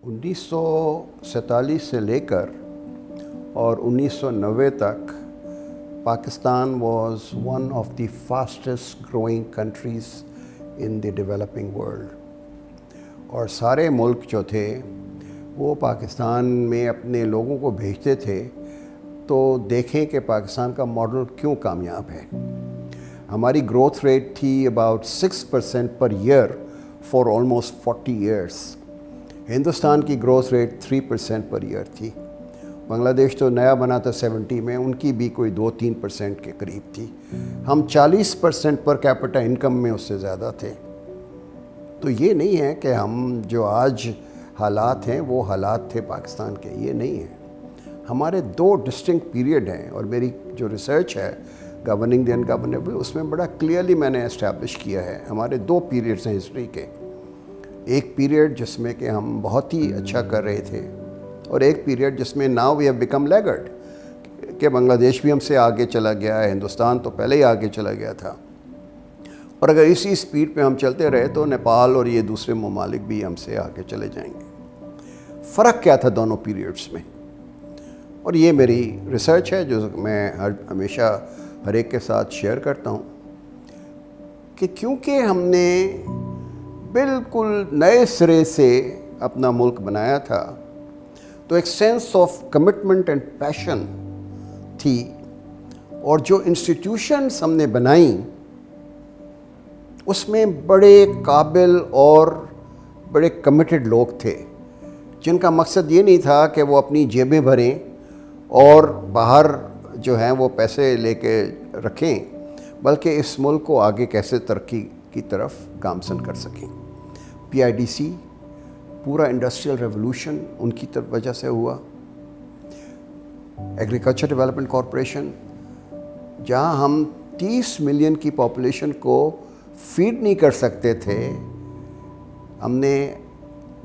1947 से लेकर और 1990 तक Pakistan was one of the fastest growing countries in the developing world और सारे मुल्क जो थे वो पाकिस्तान में अपने लोगों को भेजते थे तो देखें कि पाकिस्तान का मॉडल क्यों कामयाब है। हमारी ग्रोथ रेट थी about 6% per year for almost 40 years. Hindustan की ग्रोथ रेट 3% पर ईयर थी। बांग्लादेश तो नया बना था 70 में, उनकी भी कोई 2-3% के करीब थी। हम 40% पर कैपिटा इनकम में उससे ज़्यादा थे। तो ये नहीं है कि हम जो आज हालात हैं वो हालात थे पाकिस्तान के, ये नहीं है। हमारे 2 डिस्टिंक्ट पीरियड हैं और मेरी जो रिसर्च है गवर्निंग द अनगवर्नेबल उसमें बड़ा क्लियरली मैंने एस्टैब्लिश किया है। हमारे 2 पीरियड्स हैं हिस्ट्री के। एक पीरियड जिसमें कि हम बहुत ही अच्छा कर रहे थे और एक पीरियड जिसमें नाउ वी हैव बिकम लैगर्ड कि बांग्लादेश भी हमसे आगे चला गया है, हिंदुस्तान तो पहले ही आगे चला गया था और अगर इसी स्पीड पे हम चलते रहे तो नेपाल और ये दूसरे ममालिक भी हमसे आगे चले जाएंगे। फ़र्क क्या था दोनों पीरियड्स में, और ये मेरी रिसर्च है जो मैं हमेशा हर एक के साथ शेयर करता हूँ कि क्योंकि हमने बिल्कुल नए सिरे से अपना मुल्क बनाया था तो एक sense of commitment and passion थी और जो इंस्टीट्यूशंस हमने बनाई उसमें बड़े काबिल और बड़े कमिटेड लोग थे जिनका मकसद ये नहीं था कि वो अपनी जेबें भरें और बाहर जो हैं वो पैसे लेके रखें, बल्कि इस मुल्क को आगे कैसे तरक्की की तरफ गामसन कर सकें। PIDC पूरा इंडस्ट्रियल रेवोल्यूशन उनकी तरफ वजह से हुआ। एग्रीकल्चर डेवलपमेंट कॉरपोरेशन, जहां हम 30 मिलियन की पॉपुलेशन को फीड नहीं कर सकते थे, हमने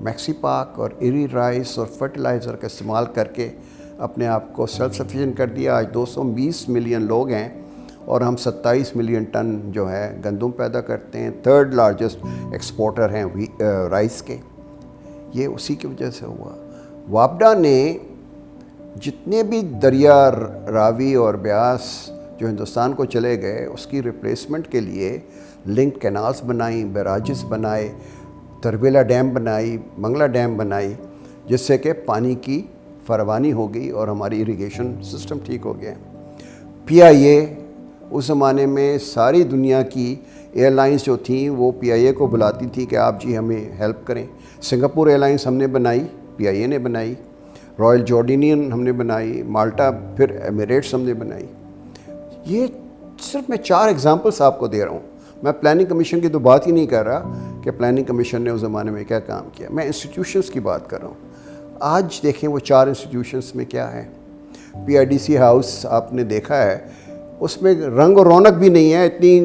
मैक्सी पाक और इरी राइस और फर्टिलाइज़र का इस्तेमाल करके अपने आप को सेल्फ सफिशिएंट कर दिया। आज 220 मिलियन लोग हैं और हम 27 मिलियन टन जो है गंदम पैदा करते हैं। 3rd लार्जेस्ट एक्सपोर्टर हैं राइस के। ये उसी की वजह से हुआ। वापडा ने जितने भी दरिया रावी और ब्यास जो हिंदुस्तान को चले गए उसकी रिप्लेसमेंट के लिए लिंक कैनाल्स बनाई, बैराजेस बनाए, तरबेला डैम बनाई, मंगला डैम बनाई, जिससे कि पानी की फरावानी हो गई और हमारी इरिगेशन सिस्टम ठीक हो गया। PIA उस ज़माने में सारी दुनिया की एयरलाइंस जो थी वो PIA को बुलाती थी कि आप जी हमें हेल्प करें। सिंगापुर एयरलाइंस हमने बनाई, PIA ने बनाई। रॉयल जॉर्डिनियन हमने बनाई, माल्टा, फिर एमिरेट्स हमने बनाई। ये सिर्फ मैं 4 एग्जांपल्स आपको दे रहा हूँ। मैं प्लानिंग कमीशन की तो बात ही नहीं कर रहा कि प्लानिंग कमीशन ने उस ज़माने में क्या काम किया। मैं इंस्टीट्यूशंस की बात कर रहा हूँ। आज देखें वो 4 इंस्टीट्यूशंस में क्या है। PIDC हाउस आपने देखा है, उसमें रंग और रौनक भी नहीं है। इतनी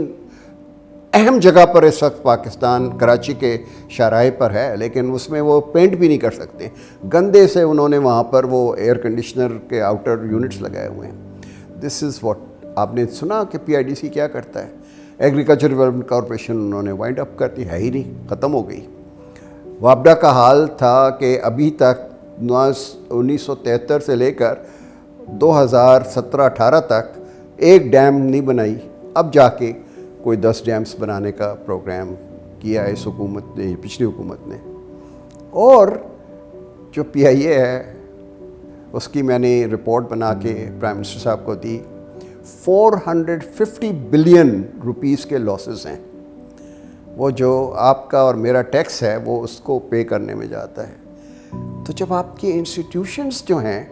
अहम जगह पर इस वक्त पाकिस्तान कराची के शाहराह पर है, लेकिन उसमें वो पेंट भी नहीं कर सकते। गंदे से उन्होंने वहाँ पर वो एयर कंडीशनर के आउटर यूनिट्स लगाए हुए हैं। दिस इज़ व्हाट आपने सुना कि PIDC क्या करता है। एग्रीकल्चर डेवलपमेंट कॉरपोरेशन उन्होंने वाइंड अप कर दी, है ही नहीं, ख़त्म हो गई। वापडा का हाल था कि अभी तक 1973 से लेकर 2017-18 तक एक डैम नहीं बनाई। अब जाके कोई 10 डैम्स बनाने का प्रोग्राम किया है इस हुकूमत ने, पिछली हुकूमत ने। और जो PIA है उसकी मैंने रिपोर्ट बना के प्राइम मिनिस्टर साहब को दी। 450 बिलियन रुपीस के लॉसेस हैं। वो जो आपका और मेरा टैक्स है वो उसको पे करने में जाता है। तो जब आपकी इंस्टीट्यूशंस जो हैं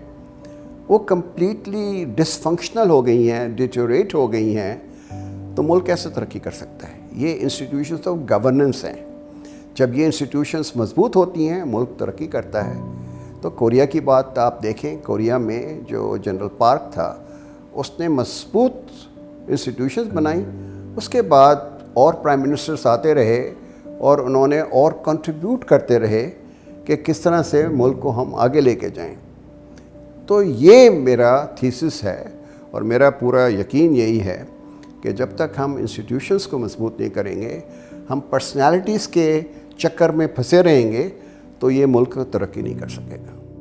वो कम्प्लीटली डिसफंक्शनल हो गई हैं, डिटेरियोरेट हो गई हैं, तो मुल्क कैसे तरक्की कर सकता है। ये इंस्टीट्यूशंस तो गवर्नेंस हैं। जब ये इंस्टीट्यूशंस मजबूत होती हैं मुल्क तरक्की करता है। तो कोरिया की बात आप देखें, कोरिया में जो जनरल पार्क था उसने मजबूत इंस्टीट्यूशंस बनाई। उसके बाद और प्राइम मिनिस्टर्स आते रहे और उन्होंने और कंट्रीब्यूट करते रहे कि किस तरह से मुल्क को हम आगे लेके जाएं। तो ये मेरा थीसिस है और मेरा पूरा यकीन यही है कि जब तक हम इंस्टीट्यूशंस को मजबूत नहीं करेंगे, हम पर्सनालिटीज़ के चक्कर में फंसे रहेंगे, تو یہ ملک ترقی نہیں کر سکے گا.